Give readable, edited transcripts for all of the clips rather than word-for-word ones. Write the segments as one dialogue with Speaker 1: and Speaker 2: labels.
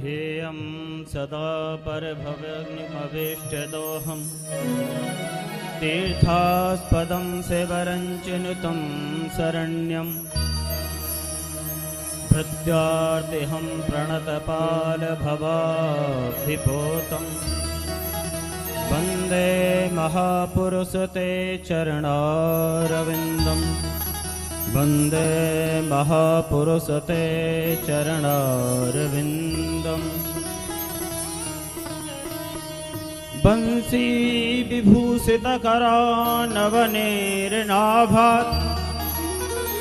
Speaker 1: ध्येयं सदा परभवग्निमवेष्टदोऽहं तीर्थास्पदं सेवरञ्चिनुतं शरण्यं भृत्यार्तिहं प्रणतपालभवाभिभूतं वन्दे महापुरुषते चरणारविन्दम् वन्दे महापुरुषते चरणारविन्दम् बंसी विभूषितकरानवनेरनाभात्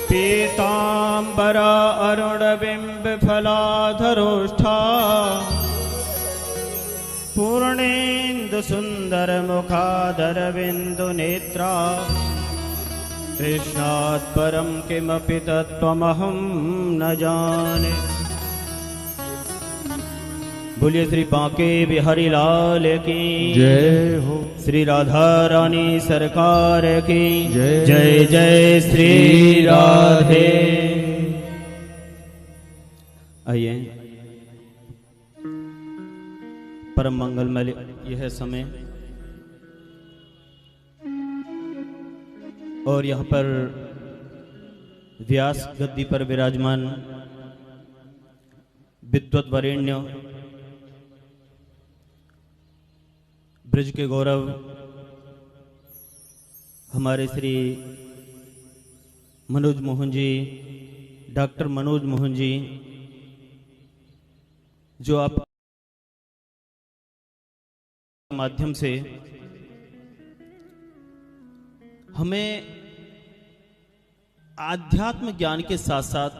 Speaker 1: पीताम्बरा अरुणबिम्बफलाधरोष्ठा पूर्णेन्दुसुन्दरमुखादरविन्दुनेत्रा कृष्णात् परं किमपि तत्त्वमहं न जाने। बोलिए श्री बांके बिहारी लाल की
Speaker 2: जय हो।
Speaker 1: श्री राधा रानी सरकार की
Speaker 2: जय।
Speaker 1: जय जय श्री राधे। आइए परम मंगलमय यह समय और यहाँ पर व्यास गद्दी पर विराजमान विद्वत वरेण्य ब्रज के गौरव हमारे श्री मनोज मोहन जी, डॉक्टर मनोज मोहन जी, जो आप माध्यम से हमें आध्यात्म ज्ञान के साथ साथ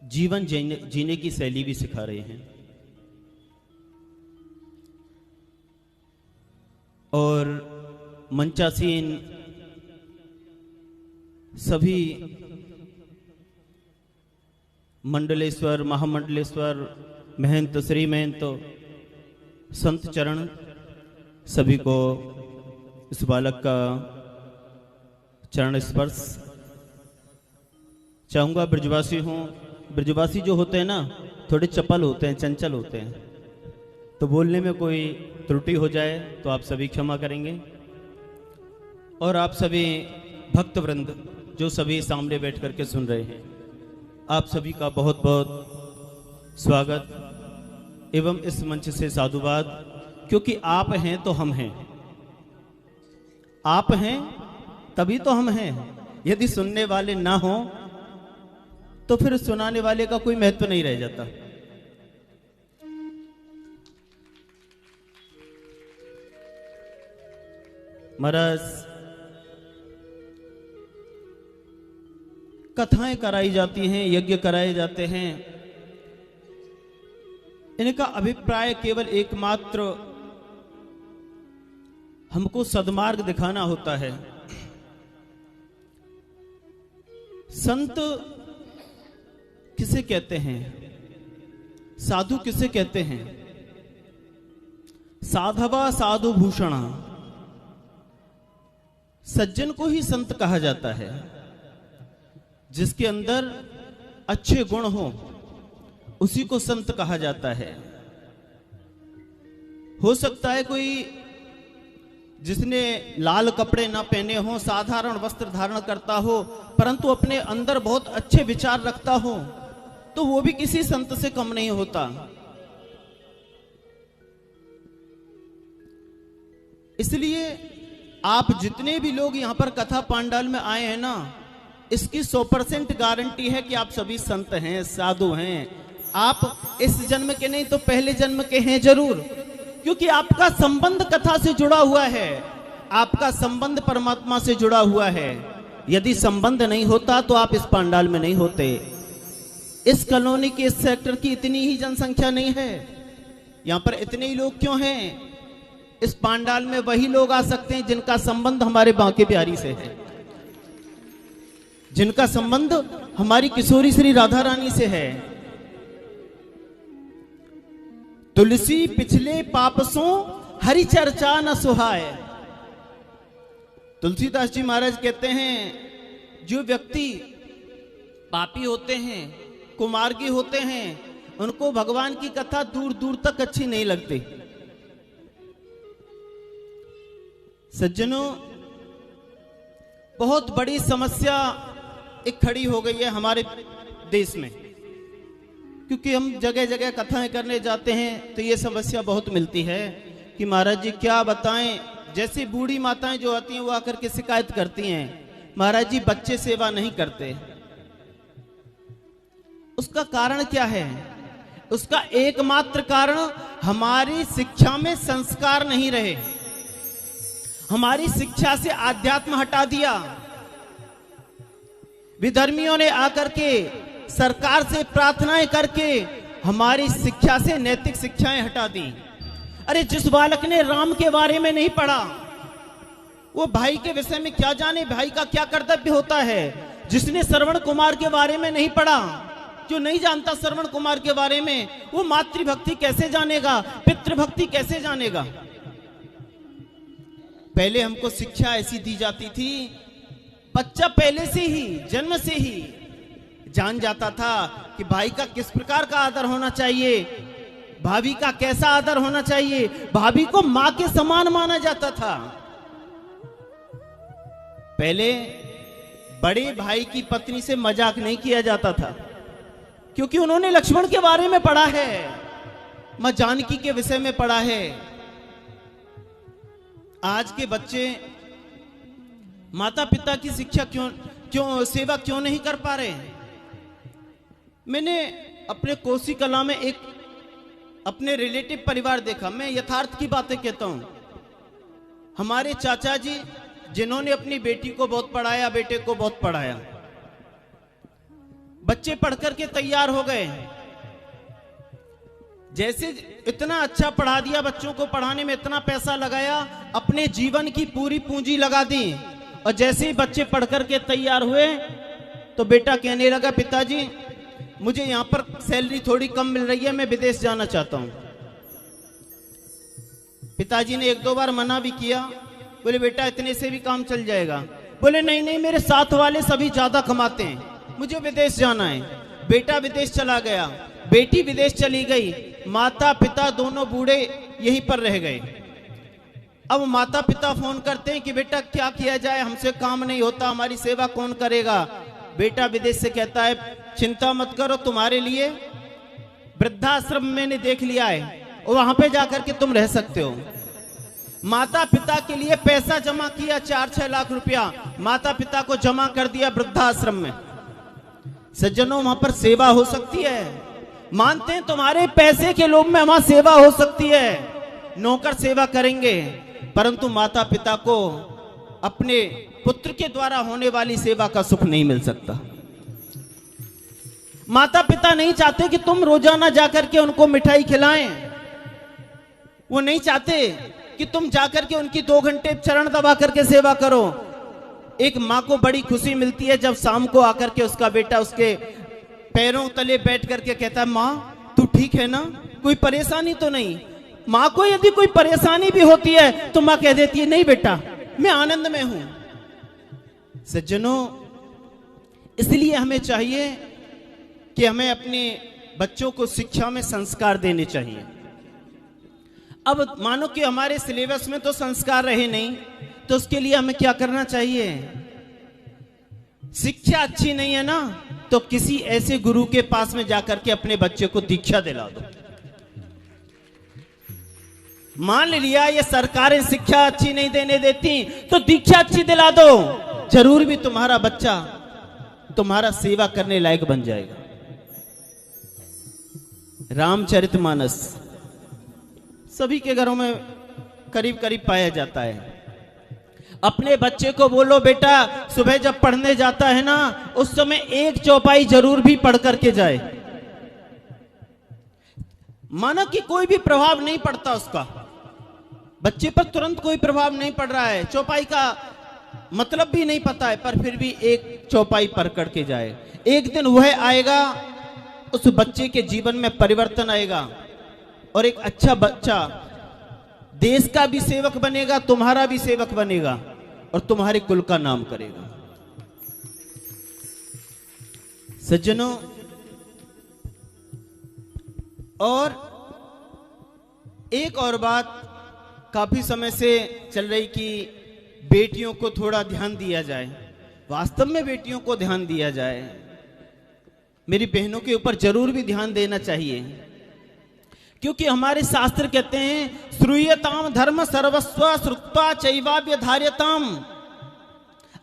Speaker 1: जीवन जीने की शैली भी सिखा रहे हैं। और मंचासीन सभी मंडलेश्वर, महामंडलेश्वर, महंत, श्री महंत, संत चरण सभी को इस बालक का चरण स्पर्श चाहूंगा। ब्रजवासी हूं, ब्रजवासी जो होते हैं ना थोड़े चपल होते हैं, चंचल होते हैं, तो बोलने में कोई त्रुटि हो जाए तो आप सभी क्षमा करेंगे। और आप सभी भक्त वृंद जो सभी सामने बैठ करके सुन रहे हैं, आप सभी का बहुत बहुत स्वागत एवं इस मंच से साधुवाद, क्योंकि आप हैं तो हम हैं, आप हैं तभी तो हम हैं। यदि सुनने वाले ना हो तो फिर सुनाने वाले का कोई महत्व नहीं रह जाता। महाराज कथाएं कराई जाती हैं, यज्ञ कराए जाते हैं, इनका अभिप्राय केवल एकमात्र हमको सद्मार्ग दिखाना होता है। संत किसे कहते हैं, साधु किसे कहते हैं? साधवा साधु भूषणा, सज्जन को ही संत कहा जाता है। जिसके अंदर अच्छे गुण हो उसी को संत कहा जाता है। हो सकता है कोई जिसने लाल कपड़े ना पहने हो, साधारण वस्त्र धारण करता हो, परंतु अपने अंदर बहुत अच्छे विचार रखता हो, तो वो भी किसी संत से कम नहीं होता। इसलिए आप जितने भी लोग यहां पर कथा पांडाल में आए हैं ना, इसकी 100% गारंटी है कि आप सभी संत हैं, साधु हैं। आप इस जन्म के नहीं तो पहले जन्म के हैं जरूर, क्योंकि आपका संबंध कथा से जुड़ा हुआ है, आपका संबंध परमात्मा से जुड़ा हुआ है। यदि संबंध नहीं होता तो आप इस पंडाल में नहीं होते। इस कॉलोनी के, इस सेक्टर की इतनी ही जनसंख्या नहीं है, यहां पर इतने ही लोग क्यों हैं? इस पंडाल में वही लोग आ सकते हैं जिनका संबंध हमारे बांके बिहारी से है, जिनका संबंध हमारी किशोरी श्री राधा रानी से है। तुलसी पिछले पापसों हरि चर्चा न सुहाए। तुलसीदास जी महाराज कहते हैं जो व्यक्ति पापी होते हैं, कुमार्गी होते हैं, उनको भगवान की कथा दूर दूर तक अच्छी नहीं लगती। सज्जनों, बहुत बड़ी समस्या एक खड़ी हो गई है हमारे देश में, क्योंकि हम जगह जगह कथाएं करने जाते हैं तो ये समस्या बहुत मिलती है कि महाराज जी क्या बताएं, जैसी बूढ़ी माताएं जो आती हैं वो आकर के शिकायत करती हैं, महाराज जी बच्चे सेवा नहीं करते। उसका कारण क्या है? उसका एकमात्र कारण हमारी शिक्षा में संस्कार नहीं रहे। हमारी शिक्षा से आध्यात्म हटा दिया। विधर्मियों ने आकर के सरकार से प्रार्थनाएं करके हमारी शिक्षा से नैतिक शिक्षाएं हटा दी। अरे जिस बालक ने राम के बारे में नहीं पढ़ा वो भाई के विषय में क्या जाने, भाई का क्या कर्तव्य होता है। जिसने श्रवण कुमार के बारे में नहीं पढ़ा, जो नहीं जानता श्रवण कुमार के बारे में, वो मातृभक्ति कैसे जानेगा, पितृभक्ति कैसे जानेगा। पहले हमको शिक्षा ऐसी दी जाती थी, बच्चा पहले से ही जन्म से ही जान जाता था कि भाई का किस प्रकार का आदर होना चाहिए, भाभी का कैसा आदर होना चाहिए। भाभी को मां के समान माना जाता था। पहले बड़े भाई की पत्नी से मजाक नहीं किया जाता था, क्योंकि उन्होंने लक्ष्मण के बारे में पढ़ा है, मां जानकी के विषय में पढ़ा है। आज के बच्चे माता पिता की शिक्षा क्यों सेवा क्यों नहीं कर पा रहे? मैंने अपने कोसी कला में एक अपने रिलेटिव परिवार देखा। मैं यथार्थ की बातें कहता हूं। हमारे चाचा जी जिन्होंने अपनी बेटी को बहुत पढ़ाया, बेटे को बहुत पढ़ाया, बच्चे पढ़ करके तैयार हो गए। जैसे इतना अच्छा पढ़ा दिया, बच्चों को पढ़ाने में इतना पैसा लगाया, अपने जीवन की पूरी पूंजी लगा दी, और जैसे ही बच्चे पढ़ करके तैयार हुए तो बेटा कहने लगा, पिताजी मुझे यहां पर सैलरी थोड़ी कम मिल रही है, मैं विदेश जाना चाहता हूं। पिताजी ने एक दो बार मना भी किया, बोले बेटा इतने से भी काम चल जाएगा। बोले नहीं नहीं, मेरे साथ वाले सभी ज्यादा कमाते हैं, मुझे विदेश जाना है। बेटा विदेश चला गया, बेटी विदेश चली गई, माता पिता दोनों बूढ़े यहीं पर रह गए। अब माता पिता फोन करते हैं कि बेटा क्या किया जाए, हमसे काम नहीं होता, हमारी सेवा कौन करेगा। बेटा विदेश से कहता है चिंता मत करो, तुम्हारे लिए वृद्धाश्रम मैंने देख लिया है और वहां पे जाकर के तुम रह सकते हो। माता पिता के लिए पैसा जमा किया, 4-6 लाख रुपया माता पिता को जमा कर दिया वृद्धाश्रम में। सज्जनों, वहां पर सेवा हो सकती है। मानते हैं तुम्हारे पैसे के लोभ में वहां सेवा हो सकती है, नौकर सेवा करेंगे, परंतु माता पिता को अपने पुत्र के द्वारा होने वाली सेवा का सुख नहीं मिल सकता। माता पिता नहीं चाहते कि तुम रोजाना जाकर के उनको मिठाई खिलाएं। वो नहीं चाहते कि तुम जाकर के उनकी 2 घंटे चरण दबा करके सेवा करो। एक माँ को बड़ी खुशी मिलती है जब शाम को आकर के उसका बेटा उसके पैरों तले बैठ करके कहता है, माँ तू ठीक है ना, कोई परेशानी तो नहीं। माँ को यदि कोई परेशानी भी होती है तो माँ कह देती है, नहीं बेटा मैं आनंद में हूं। सज्जनों, इसलिए हमें चाहिए कि हमें अपने बच्चों को शिक्षा में संस्कार देने चाहिए। अब मानो कि हमारे सिलेबस में तो संस्कार रहे नहीं, तो उसके लिए हमें क्या करना चाहिए? शिक्षा अच्छी नहीं है ना, तो किसी ऐसे गुरु के पास में जाकर के अपने बच्चे को दीक्षा दिला दो। मान लिया ये सरकारें शिक्षा अच्छी नहीं देने देती, तो दीक्षा अच्छी दिला दो, जरूर भी तुम्हारा बच्चा तुम्हारा सेवा करने लायक बन जाएगा। रामचरितमानस सभी के घरों में करीब करीब पाया जाता है। अपने बच्चे को बोलो, बेटा सुबह जब पढ़ने जाता है ना, उस समय एक चौपाई जरूर भी पढ़ करके जाए। माना कि कोई भी प्रभाव नहीं पड़ता उसका, बच्चे पर तुरंत कोई प्रभाव नहीं पड़ रहा है, चौपाई का मतलब भी नहीं पता है, पर फिर भी एक चौपाई पढ़ करके जाए। एक दिन वह आएगा, उस बच्चे के जीवन में परिवर्तन आएगा और एक अच्छा बच्चा देश का भी सेवक बनेगा, तुम्हारा भी सेवक बनेगा और तुम्हारे कुल का नाम करेगा। सज्जनों, और एक और बात काफी समय से चल रही कि बेटियों को थोड़ा ध्यान दिया जाए। वास्तव में बेटियों को ध्यान दिया जाए, मेरी बहनों के ऊपर जरूर भी ध्यान देना चाहिए, क्योंकि हमारे शास्त्र कहते हैं श्रूयताम धर्म सर्वस्व श्रुत्वा चैवाव्यधार्यताम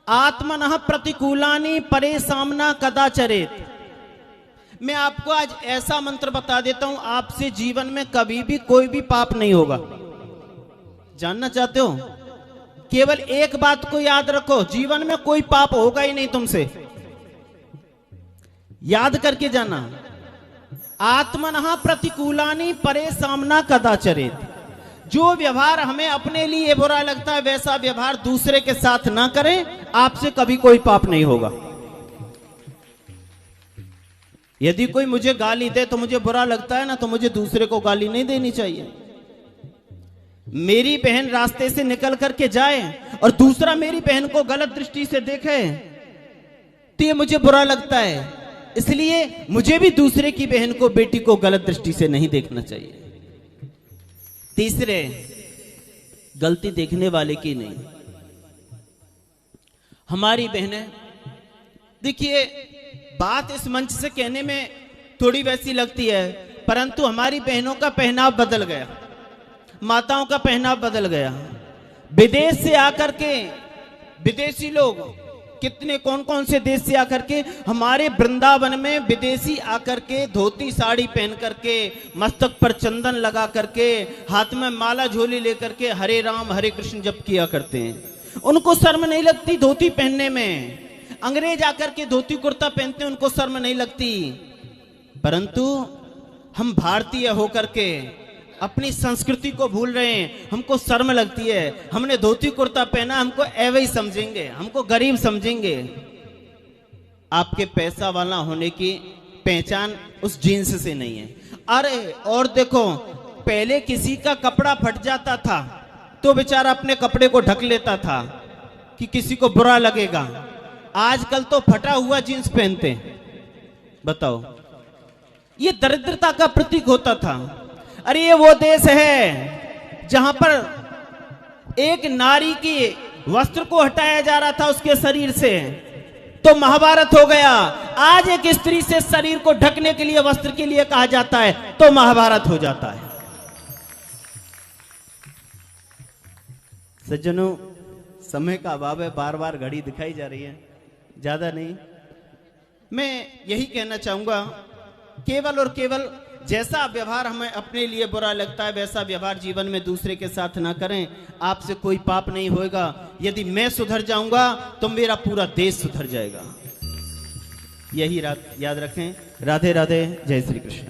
Speaker 1: आत्मनः प्रतिकूलानि परे सामना कदाचरेत। मैं आपको आज ऐसा मंत्र बता देता हूं, आपसे जीवन में कभी भी कोई भी पाप नहीं होगा। जानना चाहते हो? केवल एक बात को याद रखो, जीवन में कोई पाप होगा ही नहीं तुमसे। याद करके जाना, आत्मनः प्रतिकूलानि परे सामना कदाचरेत। जो व्यवहार हमें अपने लिए बुरा लगता है वैसा व्यवहार दूसरे के साथ ना करें, आपसे कभी कोई पाप नहीं होगा। यदि कोई मुझे गाली दे तो मुझे बुरा लगता है ना, तो मुझे दूसरे को गाली नहीं देनी चाहिए। मेरी बहन रास्ते से निकल करके जाए और दूसरा मेरी बहन को गलत दृष्टि से देखे तो ये मुझे बुरा लगता है, इसलिए मुझे भी दूसरे की बहन को, बेटी को गलत दृष्टि से नहीं देखना चाहिए। तीसरे, गलती देखने वाले की नहीं, हमारी बहनें। देखिए, बात इस मंच से कहने में थोड़ी वैसी लगती है, परंतु हमारी बहनों का पहनाव बदल गया, माताओं का पहनाव बदल गया। विदेश से आकर के विदेशी लोग, कितने कौन कौन से देश से आकर के हमारे वृंदावन में विदेशी आकर के धोती साड़ी पहन करके, मस्तक पर चंदन लगा करके, हाथ में माला झोली लेकर के हरे राम हरे कृष्ण जप किया करते हैं। उनको शर्म नहीं लगती धोती पहनने में। अंग्रेज आकर के धोती कुर्ता पहनते हैं, उनको शर्म नहीं लगती। परंतु हम भारतीय होकर के अपनी संस्कृति को भूल रहे हैं, हमको शर्म लगती है। हमने धोती कुर्ता पहना, हमको एवं ही समझेंगे, हमको गरीब समझेंगे। आपके पैसा वाला होने की पहचान उस जीन्स से नहीं है। अरे और देखो, पहले किसी का कपड़ा फट जाता था तो बेचारा अपने कपड़े को ढक लेता था कि किसी को बुरा लगेगा। आजकल तो फटा हुआ जीन्स पहनते हैं। बताओ, ये दरिद्रता का प्रतीक होता था। अरे ये वो देश है जहां पर एक नारी की वस्त्र को हटाया जा रहा था उसके शरीर से, तो महाभारत हो गया। आज एक स्त्री से शरीर को ढकने के लिए, वस्त्र के लिए कहा जाता है तो महाभारत हो जाता है। सज्जनों, समय का अभाव है, बार बार घड़ी दिखाई जा रही है, ज्यादा नहीं। मैं यही कहना चाहूंगा, केवल और केवल जैसा व्यवहार हमें अपने लिए बुरा लगता है वैसा व्यवहार जीवन में दूसरे के साथ ना करें। आपसे कोई पाप नहीं होगा। यदि मैं सुधर जाऊंगा तो मेरा पूरा देश सुधर जाएगा। यही याद रखें। राधे राधे, जय श्री कृष्ण।